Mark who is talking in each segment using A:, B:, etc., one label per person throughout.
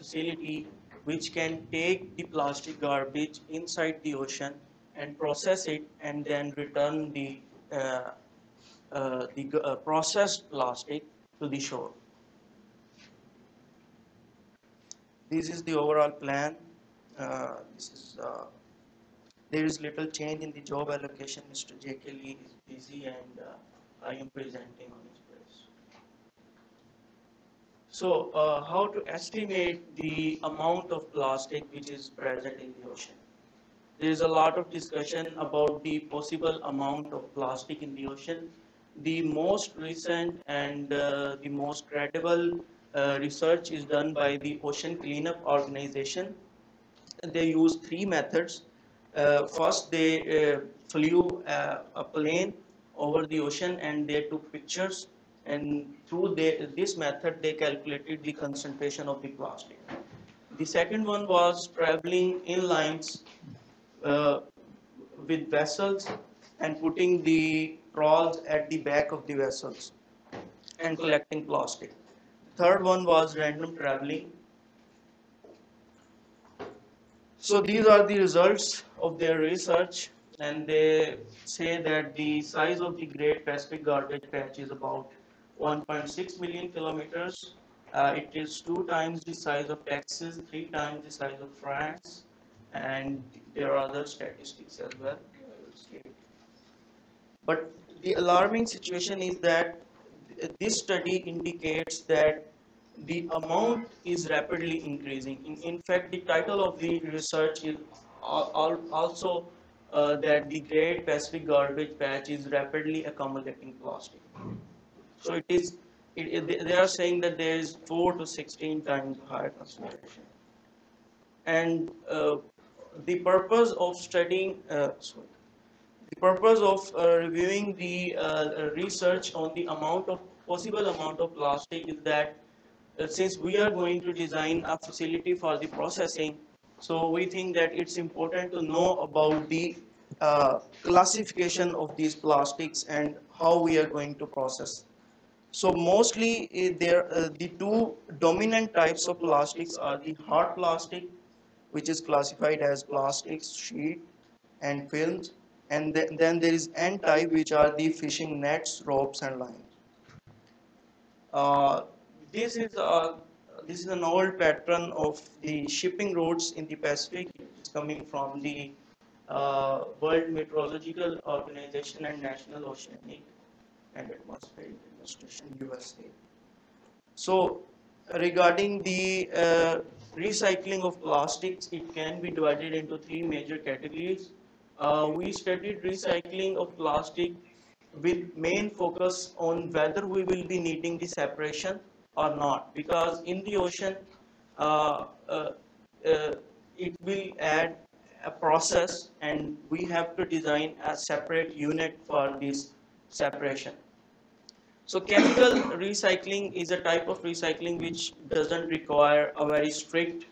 A: facility which can take the plastic garbage inside the ocean and process it and then return uh, the processed plastic to the shore. This is the overall plan. This is There is little change in the job allocation. Mr. J.K. Lee is busy and I am presenting on his place. So, how to estimate the amount of plastic which is present in the ocean? There is a lot of discussion about the possible amount of plastic in the ocean. The most recent and the most credible research is done by the Ocean Cleanup Organization. They use three methods. First, they flew a plane over the ocean and they took pictures, and through this method they calculated the concentration of the plastic. The second one was traveling in lines uh, with vessels and putting the trawls at the back of the vessels and collecting plastic. Third one was random traveling. So these are the results of their research, and they say that the size of the Great Pacific Garbage Patch is about 1.6 million kilometers. It is 2 times the size of Texas, 3 times the size of France, and there are other statistics as well. But the alarming situation is that this study indicates that the amount is rapidly increasing. In fact, the title of the research is also that the Great Pacific Garbage Patch is rapidly accumulating plastic. So they are saying that there is 4 to 16 times higher concentration. And the purpose of studying, sorry, the purpose of reviewing the research on the possible amount of plastic is that since we are going to design a facility for the processing, so we think that it's important to know about the classification of these plastics and how we are going to process. So mostly the two dominant types of plastics are the hard plastic, which is classified as plastics, sheet, and films, and then there is N type, which are the fishing nets, ropes, and lines. Uh, this is a this is an old pattern of the shipping routes in the Pacific. It's coming from the World Meteorological Organization and National Oceanic and Atmospheric Administration (USA). So, regarding the recycling of plastics, it can be divided into three major categories. We studied recycling of plastic with main focus on whether we will be needing the separation or not, because in the ocean uh, uh, uh, it will add a process and we have to design a separate unit for this separation. So chemical recycling is a type of recycling which doesn't require a very strict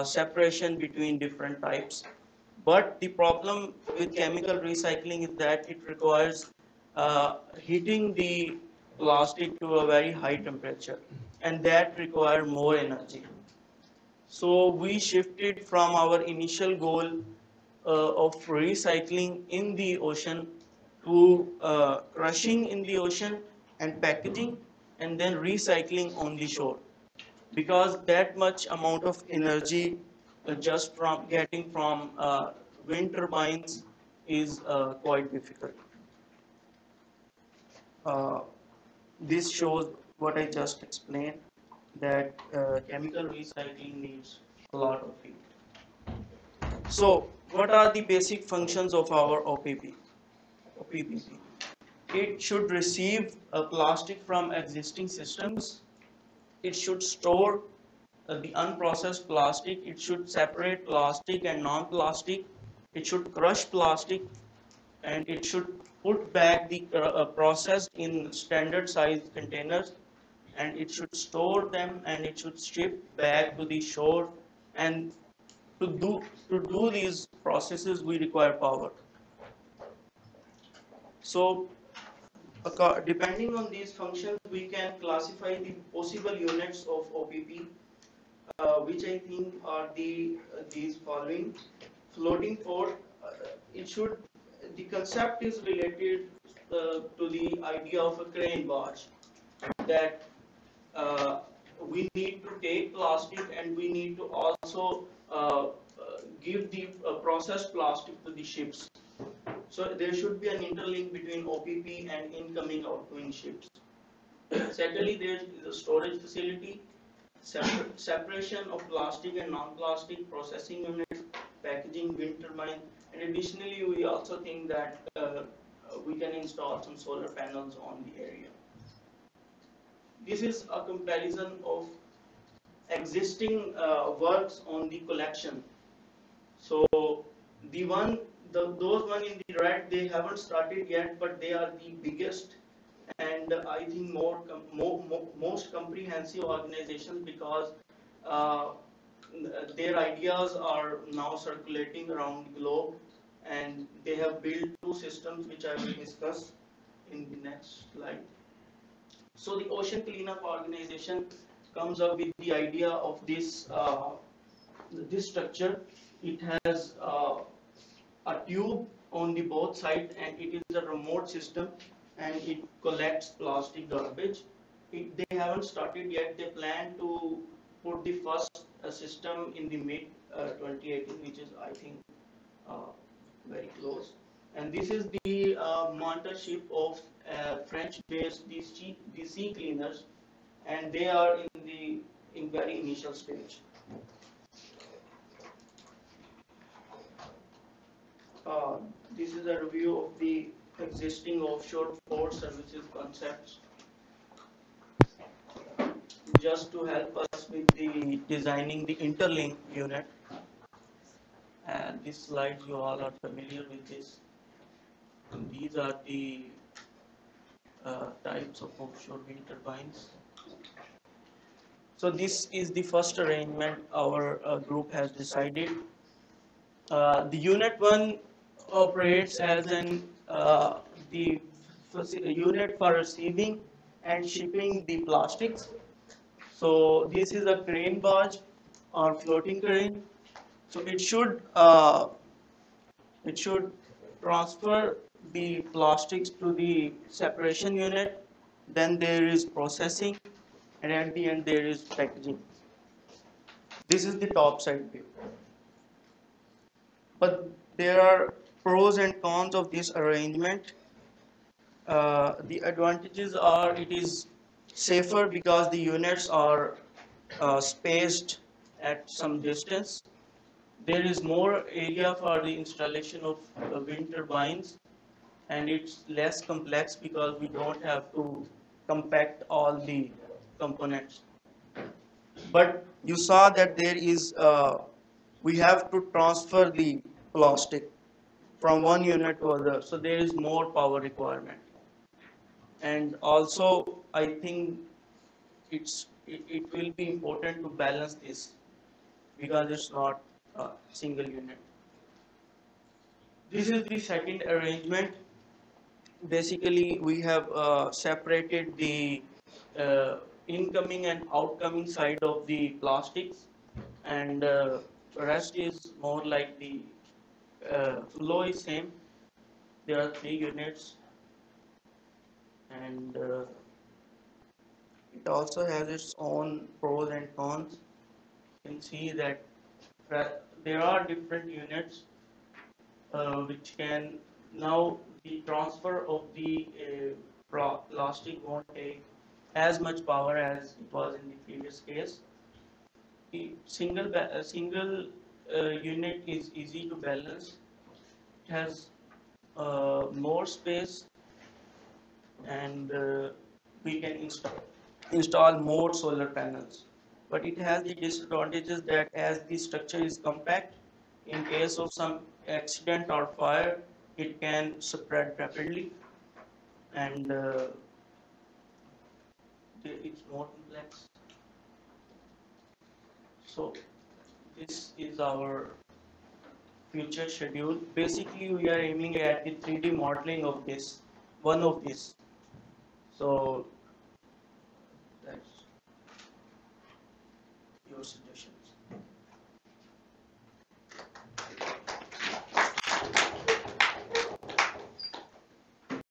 A: separation between different types. But the problem with chemical recycling is that it requires heating the plastic to a very high temperature, and that requires more energy. So we shifted from our initial goal of recycling in the ocean to crushing in the ocean and packaging and then recycling on the shore, because that much amount of energy just from getting from wind turbines is quite difficult. Uh, this shows what I just explained, that chemical recycling needs a lot of heat. So, what are the basic functions of our OPPP? It should receive plastic from existing systems. It should store the unprocessed plastic. It should separate plastic and non-plastic. It should crush plastic, and it should put back the processed in standard size containers, and it should store them, and it should ship back to the shore. And to do these processes we require power. So depending on these functions we can classify the possible units of OPP. which I think are these following. Floating port, it should, the concept is related to the idea of a crane barge, that uh, we need to take plastic and we need to also give the processed plastic to the ships. So there should be an interlink between OPP and incoming outgoing ships. Secondly, there is a storage facility, separation of plastic and non-plastic, processing units, packaging, wind turbine, and additionally we also think that we can install some solar panels on the area. This is a comparison of existing works on the collection. So the one, those one in the red, they haven't started yet, but they are the biggest and I think most comprehensive organizations, because uh, their ideas are now circulating around the globe, and they have built two systems which I will discuss in the next slide. So the Ocean Cleanup Organization comes up with the idea of this structure. It has a tube on the both sides, and it is a remote system, and it collects plastic garbage. They haven't started yet. They plan to put the first system in the mid 2018, which is I think uh, very close. And this is the mentorship of French-based the sea cleaners, and they are in very initial stage. Uh, this is a review of the existing offshore port services concepts, just to help us with the designing the interlink unit. And this slide, you all are familiar with this. And these are the types of offshore wind turbines. So this is the first arrangement our group has decided. The unit 1 operates as the unit for receiving and shipping the plastics. So this is a crane barge or floating crane. So it should transfer the plastics to the separation unit. Then there is processing, and at the end there is packaging. This is the top side view. But there are pros and cons of this arrangement. The advantages are it is safer because the units are spaced at some distance. There is more area for the installation of wind turbines, and it's less complex because we don't have to compact all the components. But you saw that there is we have to transfer the plastic from one unit to other, so there is more power requirement. And also I think it will be important to balance this because it's not a single unit. This is the second arrangement. Basically we have separated the uh, incoming and outgoing side of the plastics, and rest is more like the flow is same. There are three units, and it also has its own pros and cons. You can see that there are different units which can now the transfer of the plastic won't take as much power as it was in the previous case. The single unit is easy to balance. It has more space, and we can install more solar panels. But it has the disadvantages that as the structure is compact, in case of some accident or fire, it can spread rapidly, and it's more complex. So this is our future schedule. Basically, we are aiming at the 3D modeling of this, one of this. So